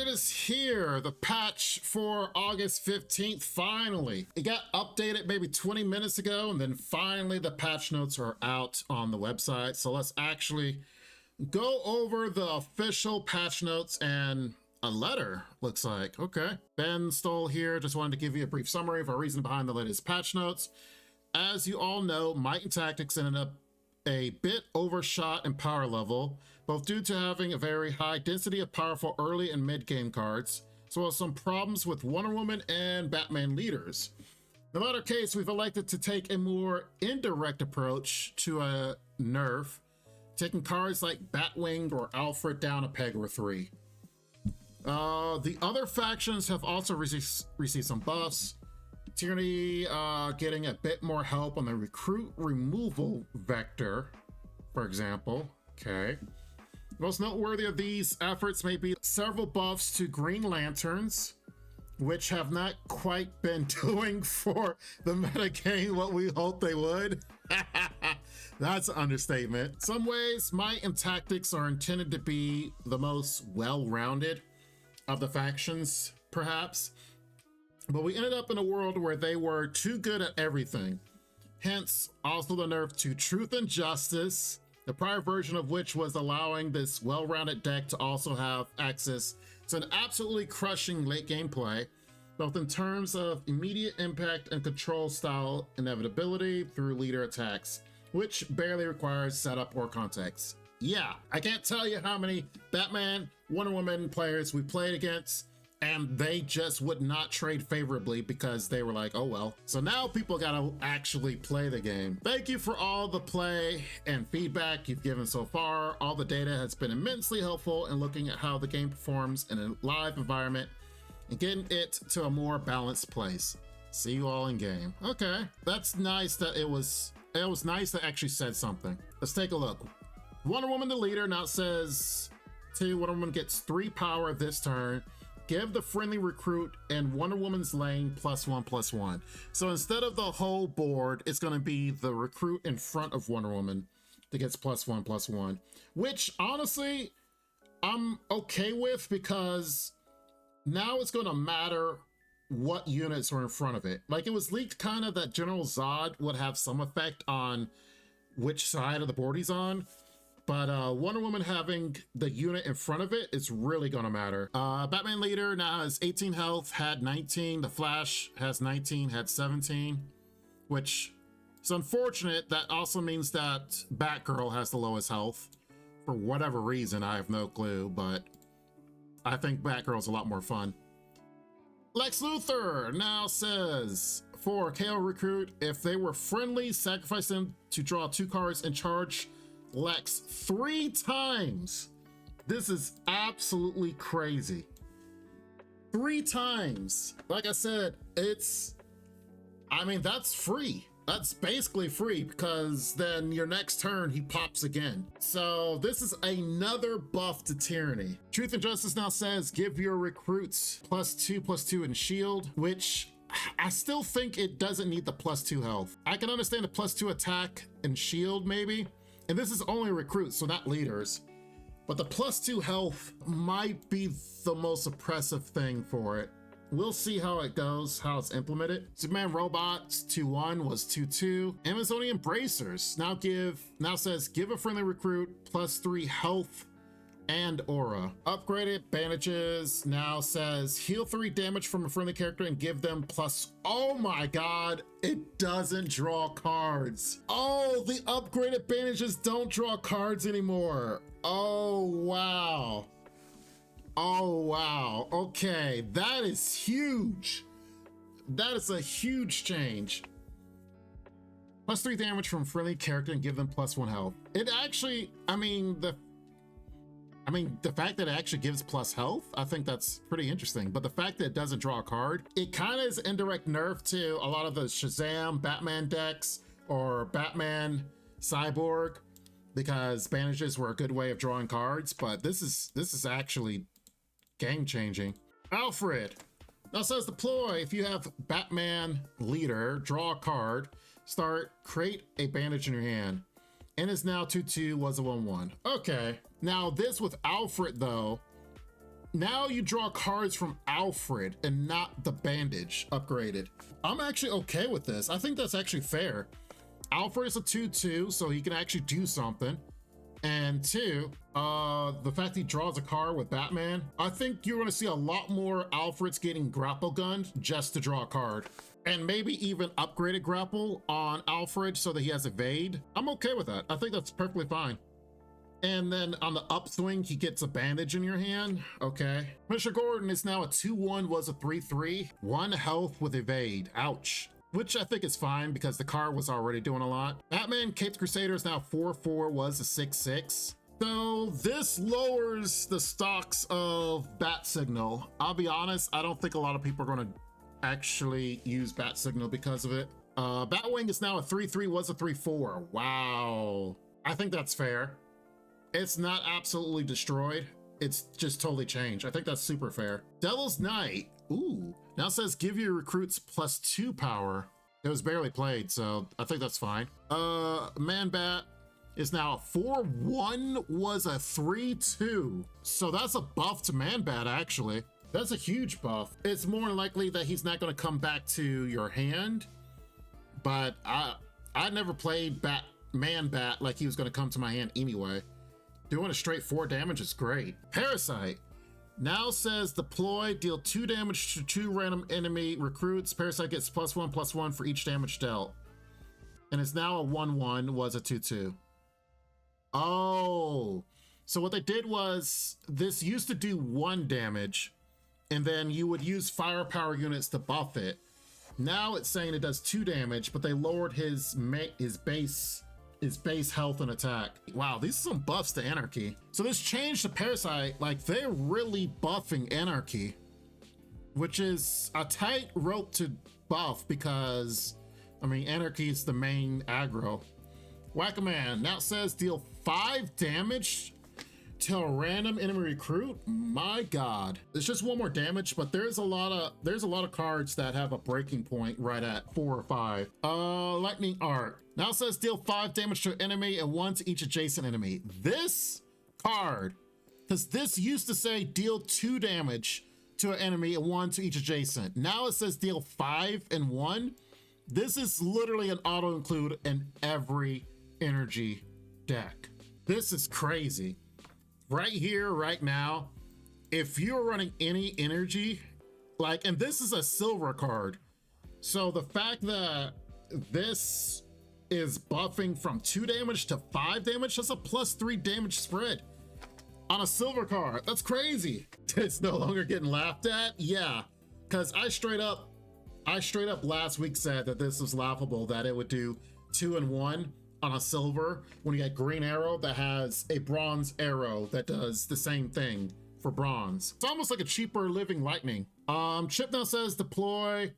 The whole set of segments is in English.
it is here, the patch for August 15th, finally. It got updated maybe 20 minutes ago, and then finally the patch notes are out on the website. So let's actually go over the official patch notes and a letter, looks like. Okay. Ben Stoll here, just wanted to give you a brief summary of our reason behind the latest patch notes. As you all know, Might and Tactics ended up a bit overshot in power level, both due to having a very high density of powerful early and mid-game cards, as well as some problems with Wonder Woman and Batman leaders. In the latter case, we've elected to take a more indirect approach to a nerf, taking cards like Batwing or Alfred down a peg or 3. The other factions have also received some buffs. Tyranny getting a bit more help on the recruit removal vector, for example. Okay. Most noteworthy of these efforts may be several buffs to Green Lanterns, which have not quite been doing for the metagame what we hoped they would. That's an understatement. Some ways, Might and Tactics are intended to be the most well-rounded of the factions, perhaps. But we ended up in a world where they were too good at everything. Hence, also the nerf to Truth and Justice, the prior version of which was allowing this well-rounded deck to also have access to an absolutely crushing late game play, both in terms of immediate impact and control style inevitability through leader attacks, which barely requires setup or context. Yeah, I can't tell you how many Batman, Wonder Woman players we played against, and they just would not trade favorably because they were like, oh well. So now people gotta actually play the game. Thank you for all the play and feedback you've given so far. All the data has been immensely helpful in looking at how the game performs in a live environment and getting it to a more balanced place. See you all in game. Okay, that's nice that it was nice that actually said something. Let's take a look. Wonder Woman the leader now says Wonder Woman gets 3 power this turn. Give the friendly recruit and Wonder Woman's lane +1/+1. So instead of the whole board, it's going to be the recruit in front of Wonder Woman that gets +1/+1, which honestly I'm okay with, because now it's going to matter what units are in front of it. Like, it was leaked kind of that General Zod would have some effect on which side of the board he's on. But Wonder Woman having the unit in front of it is really gonna matter. Batman leader now has 18 health, had 19. The Flash has 19, had 17, which is unfortunate. That also means that Batgirl has the lowest health for whatever reason. I have no clue, but I think Batgirl's a lot more fun. Lex Luthor now says, for KO recruit, if they were friendly, sacrifice them to draw 2 cards and charge Lex 3 times. This is absolutely crazy. 3 times. Like I said, that's free. That's basically free, because then your next turn he pops again. So this is another buff to Tyranny. Truth and Justice now says give your recruits +2/+2 in shield, which I still think it doesn't need the +2 health. I can understand the +2 attack and shield maybe. And this is only recruits, so not leaders. But the +2 health might be the most oppressive thing for it. We'll see how it goes, how it's implemented. Superman Robots 2/1 was 2/2. Amazonian Bracers now says give a friendly recruit +3 health and aura. Upgraded Bandages now says heal 3 damage from a friendly character and give them oh my god, it doesn't draw cards. Oh, the upgraded Bandages don't draw cards anymore. Oh wow. Oh wow. Okay, that is huge. That is a huge change. +3 damage from friendly character and give them +1 health. It actually, the fact that it actually gives plus health, I think that's pretty interesting. But the fact that it doesn't draw a card, it kind of is indirect nerf to a lot of the Shazam Batman decks or Batman Cyborg, because Bandages were a good way of drawing cards. But this is actually game changing. Alfred now says deploy. If you have Batman leader, draw a card, create a bandage in your hand. And is now 2/2, was a 1/1. Okay. Now this with Alfred though, Now you draw cards from Alfred and not the Bandage upgraded. I'm actually okay with this. I think that's actually fair. Alfred is a 2/2, so he can actually do something. And two, the fact he draws a card with Batman, I think you're gonna see a lot more Alfreds getting grapple gunned just to draw a card. And maybe even upgraded grapple on Alfred so that he has evade. I'm okay with that. I think that's perfectly fine. And then on the upswing, he gets a bandage in your hand. Okay. Mr. Gordon is now a 2/1, was a 3/3. 1 health with evade. Ouch. Which I think is fine because the card was already doing a lot. Batman Caped Crusader is now 4/4, was a 6/6. So this lowers the stocks of Bat Signal. I'll be honest, I don't think a lot of people are going to actually use Bat Signal because of it. Batwing is now a 3/3, was a 3/4. Wow. I think that's fair. It's not absolutely destroyed. It's just totally changed. I think that's super fair. Devil's Knight. Ooh. Now it says give your recruits +2 power. It was barely played, so I think that's fine. Man Bat is now a 4/1, was a 3/2. So that's a buff to Man Bat, actually. That's a huge buff. It's more likely that he's not going to come back to your hand, but I never played Man Bat like he was going to come to my hand anyway. Doing a straight 4 damage is great. Parasite now says deploy, deal 2 damage to 2 random enemy recruits. Parasite gets +1/+1 for each damage dealt. And it's now a 1/1, was a 2/2. Oh, so what they did was this used to do 1 damage, and then you would use firepower units to buff it. Now it's saying it does 2 damage, but they lowered his base health and attack. Wow, these are some buffs to Anarchy. So this change to Parasite, like they're really buffing Anarchy, which is a tight rope to buff because, I mean, Anarchy is the main aggro. Whack-A-Man now says deal 5 damage to a random enemy recruit. My God, it's just 1 more damage, but there's a lot of cards that have a breaking point right at 4 or 5. Lightning Arc now says deal 5 damage to an enemy and 1 to each adjacent enemy. This card, because this used to say deal 2 damage to an enemy and 1 to each adjacent. Now it says deal 5 and 1. This is literally an auto include in every energy deck. This is crazy. Right here, right now, if you're running any energy, like, and this is a silver card. So the fact that this is buffing from 2 damage to 5 damage, that's a +3 damage spread on a silver card. That's crazy. It's no longer getting laughed at. Yeah, because I straight up last week said that this was laughable, that it would do 2 and 1 on a silver when you get Green Arrow that has a bronze arrow that does the same thing for bronze. It's almost like a cheaper Living Lightning. Chip now says deploy,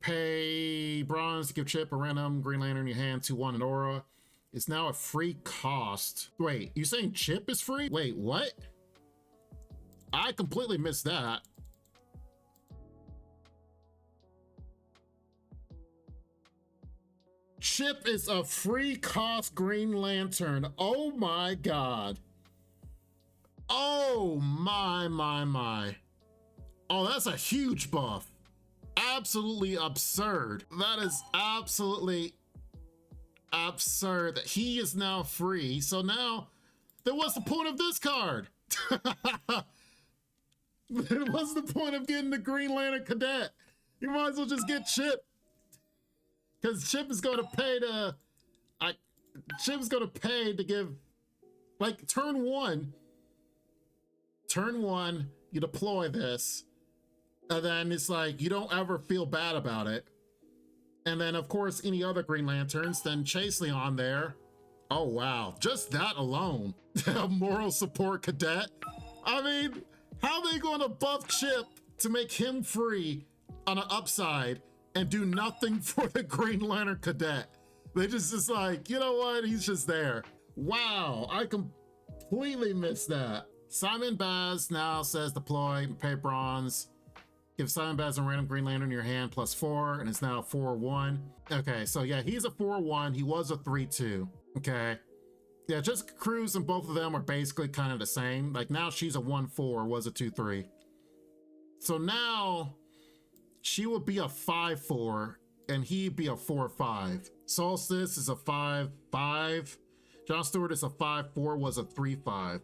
pay bronze to give Chip a random Green Lantern in your hand, 2/1 and aura. It's now a free cost. Wait, you saying Chip is free? Wait, what? I completely missed that. Chip is a free cost Green Lantern. Oh my God. Oh my. Oh, that's a huge buff. Absolutely absurd. That is absolutely absurd that he is now free. So now, then what's the point of this card? What's the point of getting the Green Lantern Cadet? You might as well just get Chip. Because Chip is going to pay to give, like, turn one, you deploy this, and then it's like, you don't ever feel bad about it. And then, of course, any other Green Lanterns, then Chase Leon there. Oh, wow. Just that alone. Moral support cadet. I mean, how are they going to buff Chip to make him free on an upside and do nothing for the Green Lantern Cadet? They just like, you know what? He's just there. Wow, I completely missed that. Simon Baz now says deploy, pay bronze. Give Simon Baz a random Green Lantern in your hand +4, and it's now 4/1. Okay, so yeah, he's a 4/1. He was a 3/2. Okay. Yeah, just Cruz and both of them are basically kind of the same. Like now she's a 1/4, was a 2/3. So now she would be a 5-4 and he'd be a 4-5. Solstice is a 5-5. John Stewart is a 5-4, was a 3-5.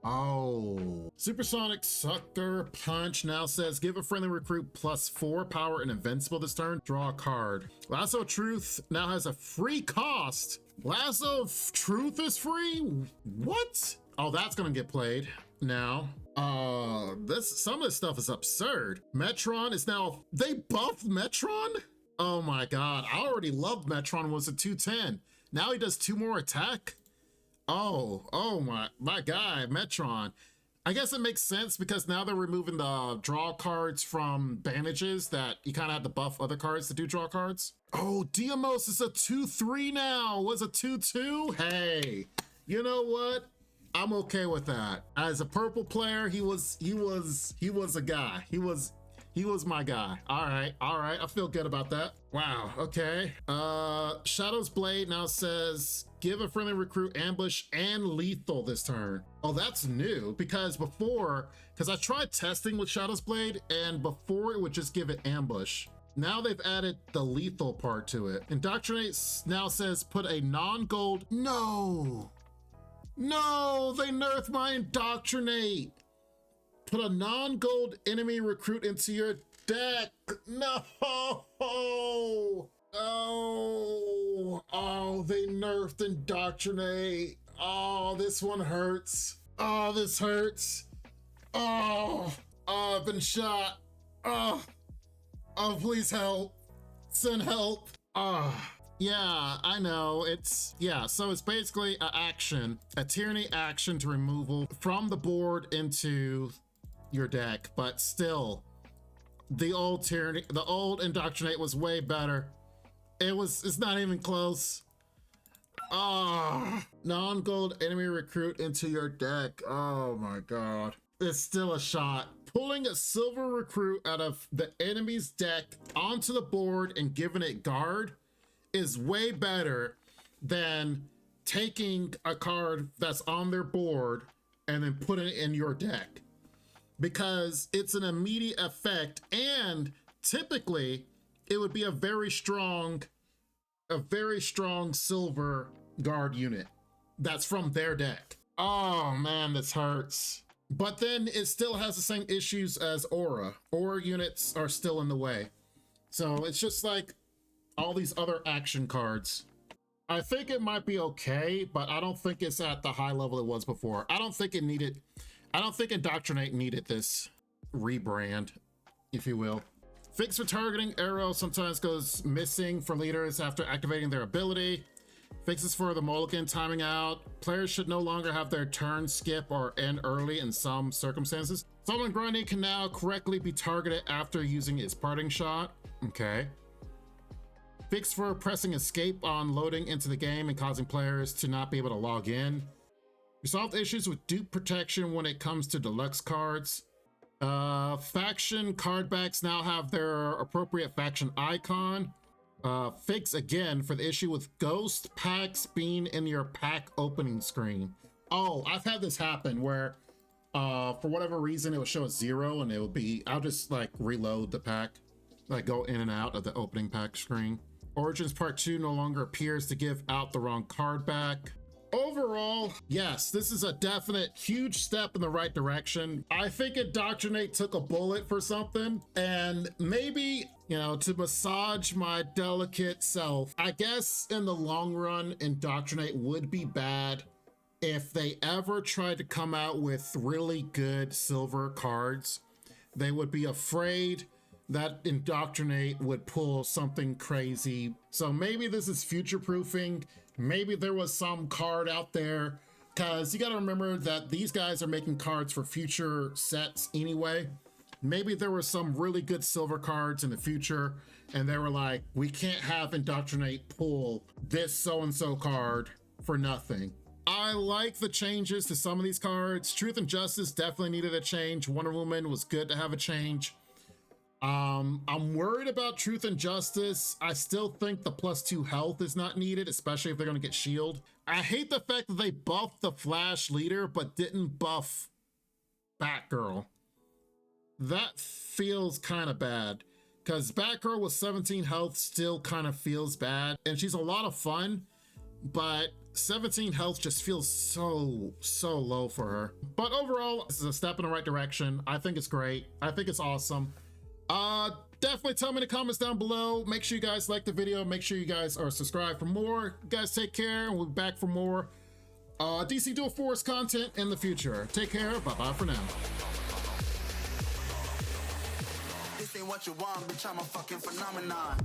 Oh. Supersonic Sucker Punch now says, give a friendly recruit +4 power and invincible this turn. Draw a card. Lasso of Truth now has a free cost. Lasso of Truth is free? What? Oh, that's gonna get played now. Some of this stuff is absurd. Metron is now, they buffed Metron? Oh my God, I already loved Metron, was a 210. Now he does 2 more attack? Oh my guy, Metron. I guess it makes sense because now they're removing the draw cards from Bandages that you kind of have to buff other cards to do draw cards. Oh, Deimos is a 2-3 now, was a 2-2? Hey, you know what? I'm okay with that. As a purple player, he was a guy. He was my guy. All right, I feel good about that. Wow, okay. Shadow's Blade now says, give a friendly recruit ambush and lethal this turn. Oh, that's new because I tried testing with Shadow's Blade and before it would just give it ambush. Now they've added the lethal part to it. Indoctrinate now says, put a non-gold, No, they nerfed my Indoctrinate. Put a non-gold enemy recruit into your deck. No. Oh, they nerfed Indoctrinate. Oh, this one hurts. Oh, this hurts. Oh, I've been shot. Oh, please help. Send help. Yeah, I know. So it's basically a tyranny action to removal from the board into your deck, but still, the old Indoctrinate was way better. It's not even close. Non-gold enemy recruit into your deck. Oh my God. It's still a shot. Pulling a silver recruit out of the enemy's deck onto the board and giving it guard is way better than taking a card that's on their board and then putting it in your deck, because it's an immediate effect and typically it would be a very strong silver guard unit that's from their deck. Oh man, this hurts. But then it still has the same issues as Aura. Aura units are still in the way. So it's just like all these other action cards. I think it might be okay, but I don't think it's at the high level it was before. I don't think Indoctrinate needed this rebrand, if you will. Fix for targeting arrow sometimes goes missing for leaders after activating their ability. Fixes for the Mulligan timing out. Players should no longer have their turn skip or end early in some circumstances. Someone grinding can now correctly be targeted after using its parting shot. Okay. Fix for pressing escape on loading into the game and causing players to not be able to log in. Resolved issues with dupe protection when it comes to deluxe cards. Faction card backs now have their appropriate faction icon. Fix again for the issue with ghost packs being in your pack opening screen. Oh, I've had this happen where for whatever reason it would show a 0 and it would be, I'll just like reload the pack, like go in and out of the opening pack screen. Origins Part 2 no longer appears to give out the wrong card back. Overall, yes, this is a definite huge step in the right direction. I think Indoctrinate took a bullet for something, and maybe, you know, to massage my delicate self, I guess in the long run, Indoctrinate would be bad if they ever tried to come out with really good silver cards. They would be afraid that Indoctrinate would pull something crazy. So maybe this is future proofing. Maybe there was some card out there, because you got to remember that these guys are making cards for future sets anyway. Maybe there were some really good silver cards in the future and they were like, we can't have Indoctrinate pull this so-and-so card for nothing. I like the changes to some of these cards. Truth and Justice definitely needed a change. Wonder Woman was good to have a change. I'm worried about Truth and Justice. I still think the +2 health is not needed, especially if they're going to get shield. I hate the fact that they buffed the Flash leader but didn't buff Batgirl. that feels kind of bad. Because Batgirl with 17 health still kind of feels bad. And she's a lot of fun, but 17 health just feels so low for her. But overall, this is a step in the right direction. I think it's great. I think it's awesome. Definitely tell me in the comments down below. Make sure you guys like the video. Make sure you guys are subscribed for more. You guys take care, and we'll be back for more DC Dual Force content in the future. Take care. Bye-bye for now. This ain't what you want, bitch, I'm a fucking phenomenon.